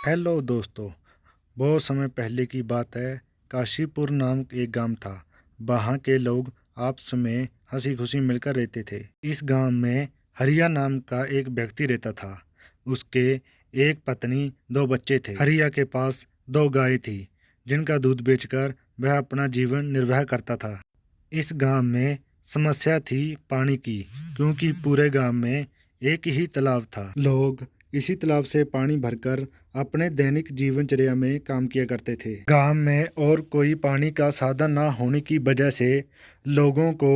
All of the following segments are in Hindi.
हेलो दोस्तों। बहुत समय पहले की बात है। काशीपुर नाम एक गांव था। वहाँ के लोग आपस में हंसी खुशी मिलकर रहते थे। इस गांव में हरिया नाम का एक व्यक्ति रहता था। उसके एक पत्नी, दो बच्चे थे। हरिया के पास दो गाय थी जिनका दूध बेचकर वह अपना जीवन निर्वाह करता था। इस गांव में समस्या थी पानी की, क्योंकि पूरे गांव में एक ही तालाब था। लोग इसी तालाब से पानी भरकर अपने दैनिक जीवनचर्या में काम किया करते थे। गांव में और कोई पानी का साधन न होने की वजह से लोगों को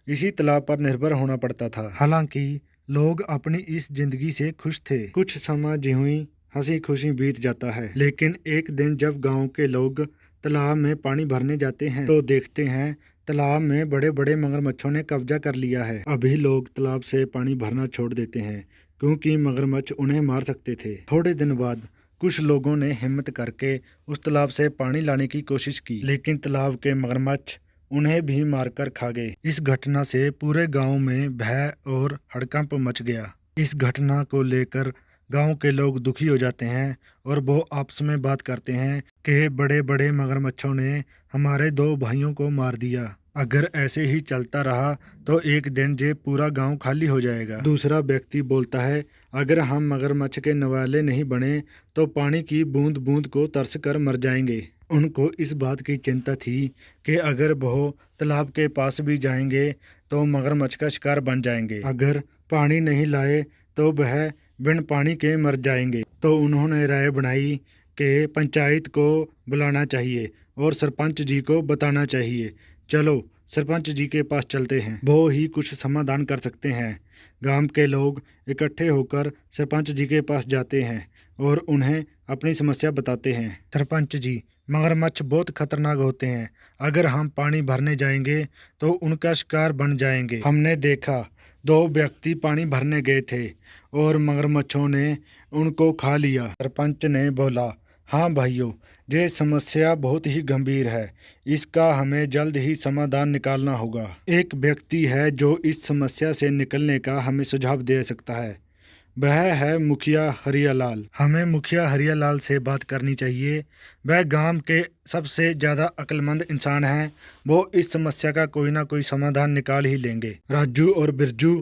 इसी तालाब पर निर्भर होना पड़ता था। हालांकि लोग अपनी इस जिंदगी से खुश थे। कुछ समय ज्यों ही हंसी खुशी बीत जाता है, लेकिन एक दिन जब गांव के लोग तालाब में पानी भरने जाते हैं तो देखते हैं तालाब में बड़े बड़े मगरमच्छों ने कब्जा कर लिया है। अभी लोग तालाब से पानी भरना छोड़ देते हैं क्योंकि मगरमच्छ उन्हें मार सकते थे। थोड़े दिन बाद कुछ लोगों ने हिम्मत करके उस तालाब से पानी लाने की कोशिश की, लेकिन तालाब के मगरमच्छ उन्हें भी मारकर खा गए। इस घटना से पूरे गांव में भय और हड़कंप मच गया। इस घटना को लेकर गांव के लोग दुखी हो जाते हैं और वो आपस में बात करते हैं कि बड़े बड़े मगरमच्छों ने हमारे दो भाइयों को मार दिया। अगर ऐसे ही चलता रहा तो एक दिन ये पूरा गांव खाली हो जाएगा। दूसरा व्यक्ति बोलता है, अगर हम मगरमच्छ के नवाले नहीं बने तो पानी की बूंद बूंद को तरस कर मर जाएंगे। उनको इस बात की चिंता थी कि अगर वो तालाब के पास भी जाएंगे तो मगरमच्छ का शिकार बन जाएंगे। अगर पानी नहीं लाए तो वह बिन पानी के मर जाएंगे। तो उन्होंने राय बनाई कि पंचायत को बुलाना चाहिए और सरपंच जी को बताना चाहिए। चलो सरपंच जी के पास चलते हैं, वो ही कुछ समाधान कर सकते हैं। गांव के लोग इकट्ठे होकर सरपंच जी के पास जाते हैं और उन्हें अपनी समस्या बताते हैं। सरपंच जी, मगरमच्छ बहुत खतरनाक होते हैं। अगर हम पानी भरने जाएंगे तो उनका शिकार बन जाएंगे। हमने देखा दो व्यक्ति पानी भरने गए थे और मगरमच्छों ने उनको खा लिया। सरपंच ने बोला, हाँ भाइयों, ये समस्या बहुत ही गंभीर है। इसका हमें जल्द ही समाधान निकालना होगा। एक व्यक्ति है जो इस समस्या से निकलने का हमें सुझाव दे सकता है। वह है मुखिया हरियालाल। हमें मुखिया हरियालाल से बात करनी चाहिए। वह गांव के सबसे ज़्यादा अक्लमंद इंसान हैं। वो इस समस्या का कोई ना कोई समाधान निकाल ही लेंगे। राजू और बिरजू,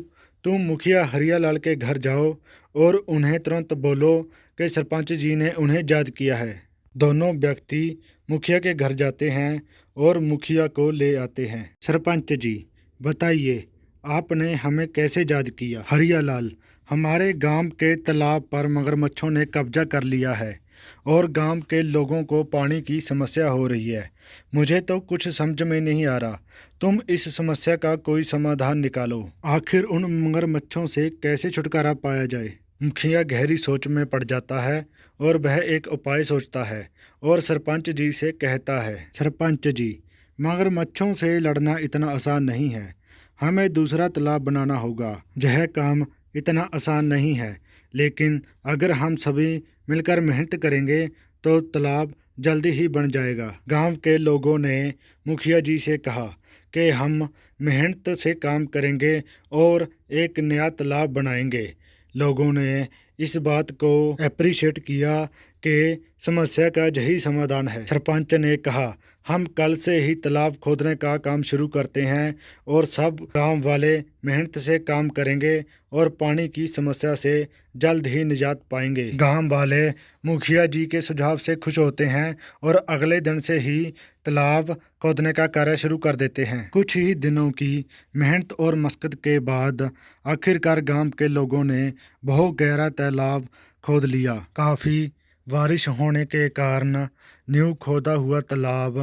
तुम मुखिया हरियालाल के घर जाओ और उन्हें तुरंत बोलो कि सरपंच जी ने उन्हें याद किया है। दोनों व्यक्ति मुखिया के घर जाते हैं और मुखिया को ले आते हैं। सरपंच जी, बताइए आपने हमें कैसे याद किया? हरियालाल, हमारे गांव के तालाब पर मगरमच्छों ने कब्जा कर लिया है और गांव के लोगों को पानी की समस्या हो रही है। मुझे तो कुछ समझ में नहीं आ रहा। तुम इस समस्या का कोई समाधान निकालो। आखिर उन मगरमच्छों से कैसे छुटकारा पाया जाए? मुखिया गहरी सोच में पड़ जाता है और वह एक उपाय सोचता है और सरपंच जी से कहता है, सरपंच जी, मगरमच्छों से लड़ना इतना आसान नहीं है। हमें दूसरा तालाब बनाना होगा। यह काम इतना आसान नहीं है, लेकिन अगर हम सभी मिलकर मेहनत करेंगे तो तालाब जल्दी ही बन जाएगा। गांव के लोगों ने मुखिया जी से कहा कि हम मेहनत से काम करेंगे और एक नया तालाब बनाएंगे। लोगों ने इस बात को अप्रिशिएट किया कि समस्या का यही समाधान है। सरपंच ने कहा, हम कल से ही तालाब खोदने का काम शुरू करते हैं और सब गांव वाले मेहनत से काम करेंगे और पानी की समस्या से जल्द ही निजात पाएंगे। गांव वाले मुखिया जी के सुझाव से खुश होते हैं और अगले दिन से ही तालाब खोदने का कार्य शुरू कर देते हैं। कुछ ही दिनों की मेहनत और मशक्कत के बाद आखिरकार गांव के लोगों ने बहुत गहरा तालाब खोद लिया। काफ़ी बारिश होने के कारण न्यू खोदा हुआ तालाब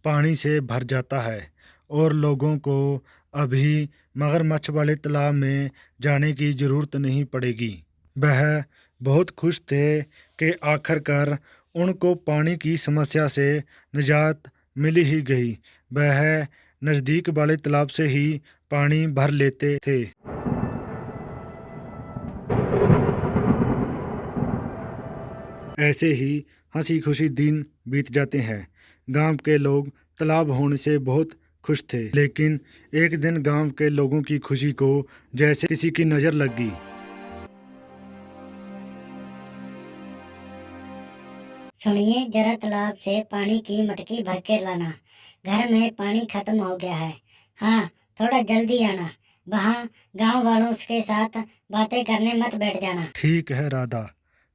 पानी से भर जाता है और लोगों को अभी मगरमच्छ वाले तालाब में जाने की ज़रूरत नहीं पड़ेगी। वह बहुत खुश थे कि आखिरकार उनको पानी की समस्या से निजात मिल ही गई। वह नज़दीक वाले तालाब से ही पानी भर लेते थे। ऐसे ही हंसी खुशी दिन बीत जाते हैं। गांव के लोग तालाब होने से बहुत खुश थे, लेकिन एक दिन गांव के लोगों की खुशी को जैसे किसी की नज़र लग गई। सुनिए, जरा तालाब से पानी की मटकी भर के लाना। घर में पानी खत्म हो गया है। हाँ, थोड़ा जल्दी आना। वहाँ गांव वालों के साथ बातें करने मत बैठ जाना। ठीक है राधा,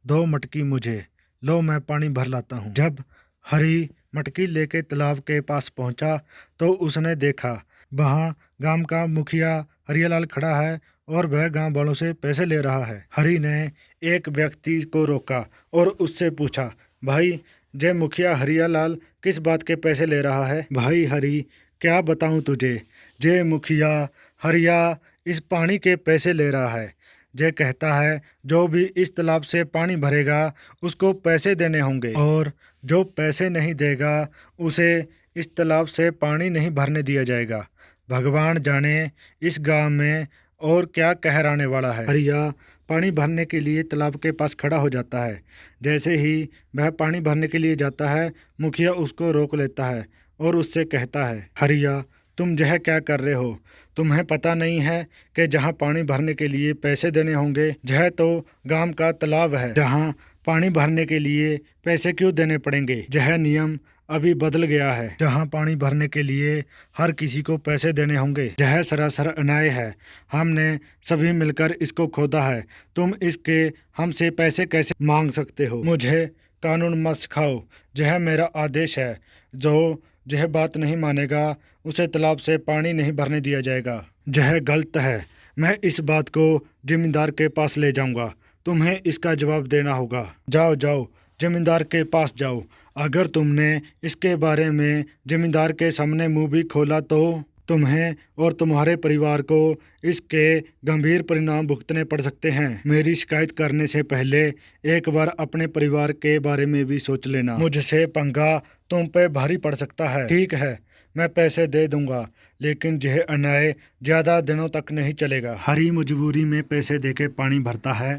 दो मटकी मुझे, लो मैं पानी भर लाता हूँ। जब हरी मटकी लेके तालाब के पास पहुंचा तो उसने देखा वहाँ गांव का मुखिया हरियालाल खड़ा है और वह गांव वालों से पैसे ले रहा है। हरी ने एक व्यक्ति को रोका और उससे पूछा, भाई, जय मुखिया हरियालाल किस बात के पैसे ले रहा है? भाई हरी, क्या बताऊं तुझे, जय मुखिया हरिया इस पानी के पैसे ले रहा है। जय कहता है जो भी इस तालाब से पानी भरेगा उसको पैसे देने होंगे, और जो पैसे नहीं देगा उसे इस तालाब से पानी नहीं भरने दिया जाएगा। भगवान जाने इस गांव में और क्या कहर आने वाला है। हरिया पानी भरने के लिए तालाब के पास खड़ा हो जाता है। जैसे ही वह पानी भरने के लिए जाता है, मुखिया उसको रोक लेता है और उससे कहता है, हरिया, तुम यह क्या कर रहे हो? तुम्हें पता नहीं है कि जहाँ पानी भरने के लिए पैसे देने होंगे, यह तो गांव का तालाब है, जहाँ पानी भरने के लिए पैसे क्यों देने पड़ेंगे? यह नियम अभी बदल गया है, जहाँ पानी भरने के लिए हर किसी को पैसे देने होंगे। यह सरासर अन्याय है। हमने सभी मिलकर इसको खोदा है। तुम इसके हमसे पैसे कैसे मांग सकते हो? मुझे कानून मत सिखाओ, यह मेरा आदेश है। जो यह बात नहीं मानेगा उसे तालाब से पानी नहीं भरने दिया जाएगा। यह गलत है। मैं इस बात को जमींदार के पास ले जाऊंगा। तुम्हें इसका जवाब देना होगा। जाओ जाओ, जमींदार के पास जाओ। अगर तुमने इसके बारे में जमींदार के सामने मुंह भी खोला तो तुम्हें और तुम्हारे परिवार को इसके गंभीर परिणाम भुगतने पड़ सकते हैं। मेरी शिकायत करने से पहले एक बार अपने परिवार के बारे में भी सोच लेना। मुझसे पंगा तुम पे भारी पड़ सकता है। ठीक है, मैं पैसे दे दूंगा, लेकिन यह अन्याय ज़्यादा दिनों तक नहीं चलेगा। हरी मजबूरी में पैसे देके पानी भरता है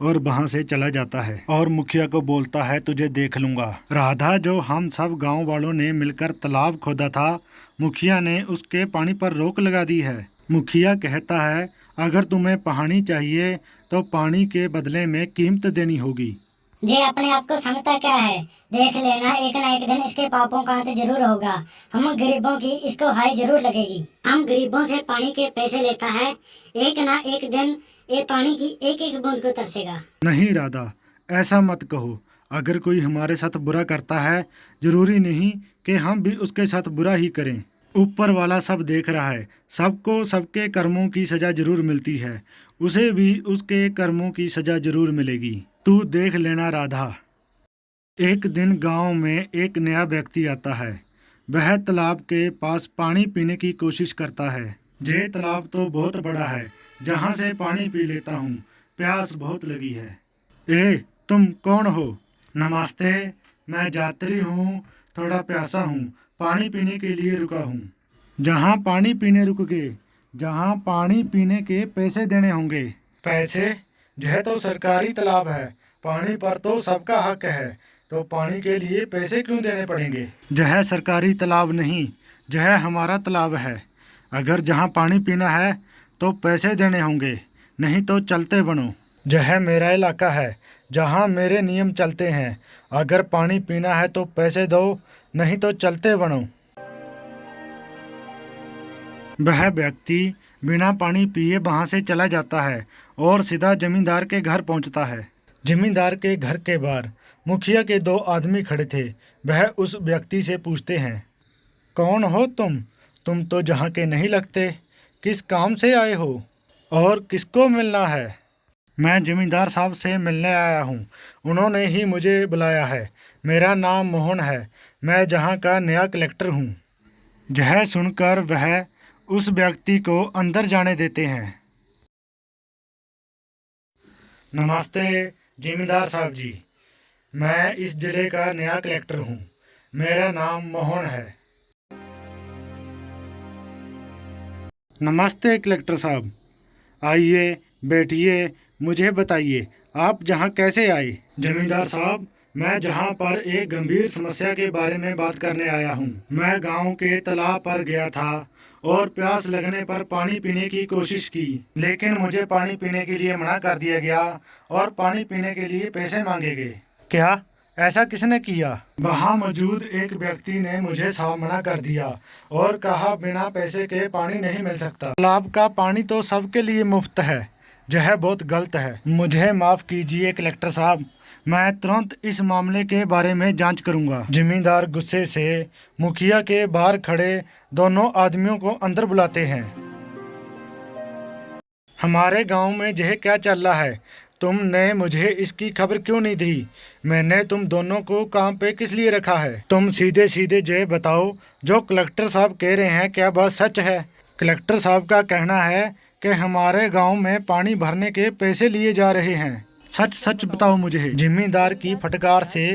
और वहाँ से चला जाता है और मुखिया को बोलता है, तुझे देख लूँगा। राधा, जो हम सब गांव वालों ने मिलकर तालाब खोदा था, मुखिया ने उसके पानी पर रोक लगा दी है। मुखिया कहता है, अगर तुम्हें पानी चाहिए तो पानी के बदले में कीमत देनी होगी। ये अपने आप को समझता क्या है? देख लेना, एक ना एक दिन इसके पापों का अंत जरूर होगा। हम गरीबों की इसको हाय जरूर लगेगी। हम गरीबों से पानी के पैसे लेता है, एक ना एक दिन ये पानी की एक एक बूंद को तरसेगा। नहीं राधा, ऐसा मत कहो। अगर कोई हमारे साथ बुरा करता है, जरूरी नहीं कि हम भी उसके साथ बुरा ही करें। ऊपर वाला सब देख रहा है। सबको सबके कर्मों की सज़ा जरूर मिलती है। उसे भी उसके कर्मों की सज़ा जरूर मिलेगी। तू देख लेना राधा। एक दिन गांव में एक नया व्यक्ति आता है। वह तालाब के पास पानी पीने की कोशिश करता है। ये तालाब तो बहुत बड़ा है, जहाँ से पानी पी लेता हूँ। प्यास बहुत लगी है। ए, तुम कौन हो? नमस्ते, मैं यात्री हूँ, थोड़ा प्यासा हूँ, पानी पीने के लिए रुका हूँ। जहाँ पानी पीने रुक गए, जहाँ पानी पीने के पैसे देने होंगे। पैसे? यह तो सरकारी तालाब है, पानी पर तो सबका हक है, तो पानी के लिए पैसे क्यों देने पड़ेंगे? यह सरकारी तालाब नहीं, यह हमारा तालाब है। अगर जहाँ पानी पीना है तो पैसे देने होंगे, नहीं तो चलते बनो। यह मेरा इलाका है, जहाँ मेरे नियम चलते हैं। अगर पानी पीना है तो पैसे दो, नहीं तो चलते बनो। वह व्यक्ति बिना पानी पिए वहाँ से चला जाता है और सीधा जमींदार के घर पहुँचता है। जमींदार के घर के बाहर मुखिया के दो आदमी खड़े थे। वह उस व्यक्ति से पूछते हैं, कौन हो तुम? तुम तो जहाँ के नहीं लगते। किस काम से आए हो और किसको मिलना है? मैं जमींदार साहब से मिलने आया हूँ, उन्होंने ही मुझे बुलाया है। मेरा नाम मोहन है, मैं जहाँ का नया कलेक्टर हूँ। यह सुनकर वह उस व्यक्ति को अंदर जाने देते हैं। नमस्ते जमींदार साहब जी, मैं इस जिले का नया कलेक्टर हूँ। मेरा नाम मोहन है। नमस्ते कलेक्टर साहब, आइए बैठिए, मुझे बताइए आप जहाँ कैसे आए? जमींदार साहब, मैं जहाँ पर एक गंभीर समस्या के बारे में बात करने आया हूँ। मैं गांव के तालाब पर गया था और प्यास लगने पर पानी पीने की कोशिश की, लेकिन मुझे पानी पीने के लिए मना कर दिया गया और पानी पीने के लिए पैसे मांगे गए। क्या ऐसा किसने किया? वहाँ मौजूद एक व्यक्ति ने मुझे साफ मना कर दिया और कहा बिना पैसे के पानी नहीं मिल सकता। तालाब का पानी तो सबके लिए मुफ्त है। यह बहुत गलत है। मुझे माफ कीजिए कलेक्टर साहब, मैं तुरंत इस मामले के बारे में जांच करूंगा। जमींदार गुस्से से मुखिया के बाहर खड़े दोनों आदमियों को अंदर बुलाते हैं। हमारे गांव में यह क्या चल रहा है? तुमने मुझे इसकी खबर क्यों नहीं दी? मैंने तुम दोनों को काम पे किस लिए रखा है? तुम सीधे सीधे ये बताओ, जो कलेक्टर साहब कह रहे हैं क्या बात सच है? कलेक्टर साहब का कहना है कि हमारे गांव में पानी भरने के पैसे लिए जा रहे हैं। सच सच बताओ मुझे। जमींदार की फटकार से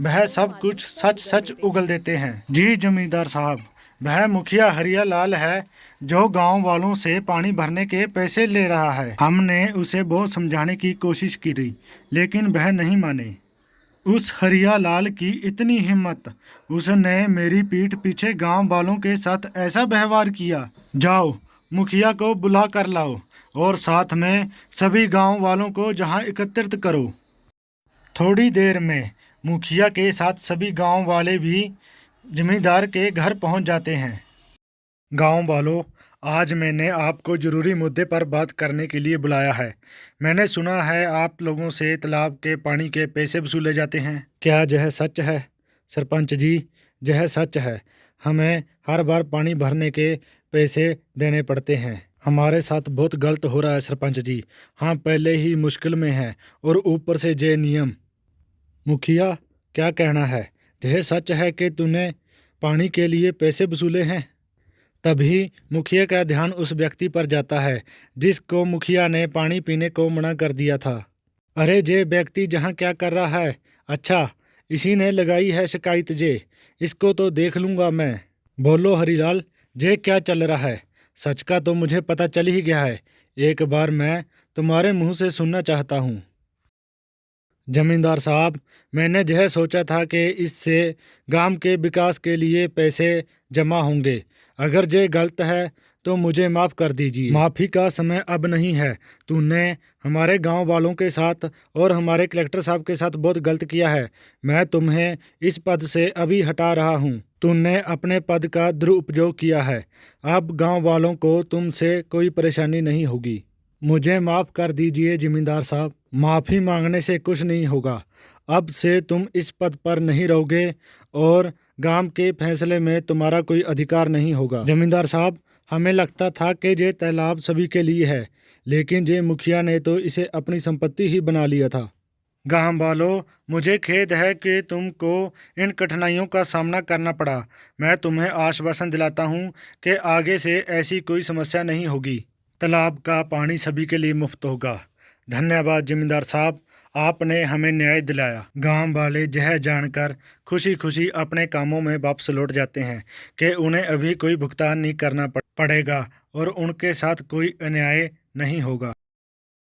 वह सब कुछ सच सच उगल देते हैं। जी जमींदार साहब, वह मुखिया हरिया लाल है जो गांव वालों से पानी भरने के पैसे ले रहा है। हमने उसे बहुत समझाने की कोशिश की थी, लेकिन वह नहीं माने। उस हरिया लाल की इतनी हिम्मत, उसने मेरी पीठ पीछे गांव वालों के साथ ऐसा व्यवहार किया। जाओ मुखिया को बुला कर लाओ और साथ में सभी गांव वालों को जहां एकत्रित करो। थोड़ी देर में मुखिया के साथ सभी गांव वाले भी जमींदार के घर पहुंच जाते हैं। गांव वालों, आज मैंने आपको ज़रूरी मुद्दे पर बात करने के लिए बुलाया है। मैंने सुना है आप लोगों से तालाब के पानी के पैसे वसूले जाते हैं। क्या यह सच है? सरपंच जी, यह सच है। हमें हर बार पानी भरने के पैसे देने पड़ते हैं। हमारे साथ बहुत गलत हो रहा है सरपंच जी। हाँ, पहले ही मुश्किल में है और ऊपर से ये नियम। मुखिया, क्या कहना है? यह सच है कि तूने पानी के लिए पैसे वसूले हैं? तभी मुखिया का ध्यान उस व्यक्ति पर जाता है जिसको मुखिया ने पानी पीने को मना कर दिया था। अरे ये व्यक्ति जहाँ क्या कर रहा है? अच्छा, इसी ने लगाई है शिकायत। जे इसको तो देख लूँगा मैं। बोलो हरीलाल, ये क्या चल रहा है? सच का तो मुझे पता चल ही गया है। एक बार मैं तुम्हारे मुंह से सुनना चाहता हूँ। जमींदार साहब, मैंने यह सोचा था कि इससे गांव के विकास के लिए पैसे जमा होंगे। अगर ये गलत है तो मुझे माफ़ कर दीजिए। माफ़ी का समय अब नहीं है। तूने हमारे गांव वालों के साथ और हमारे कलेक्टर साहब के साथ बहुत गलत किया है। मैं तुम्हें इस पद से अभी हटा रहा हूं। तूने अपने पद का दुरुपयोग किया है। अब गांव वालों को तुमसे कोई परेशानी नहीं होगी। मुझे माफ़ कर दीजिए जमींदार साहब। माफ़ी मांगने से कुछ नहीं होगा। अब से तुम इस पद पर नहीं रहोगे और गांव के फैसले में तुम्हारा कोई अधिकार नहीं होगा। जमींदार साहब, हमें लगता था कि ये तालाब सभी के लिए है, लेकिन ये मुखिया ने तो इसे अपनी संपत्ति ही बना लिया था। गांव वालों, मुझे खेद है कि तुमको इन कठिनाइयों का सामना करना पड़ा। मैं तुम्हें आश्वासन दिलाता हूँ कि आगे से ऐसी कोई समस्या नहीं होगी। तालाब का पानी सभी के लिए मुफ्त होगा। धन्यवाद जमींदार साहब, आपने हमें न्याय दिलाया। गांव वाले यह जानकर खुशी खुशी अपने कामों में वापस लौट जाते हैं कि उन्हें अभी कोई भुगतान नहीं करना पड़ेगा और उनके साथ कोई अन्याय नहीं होगा।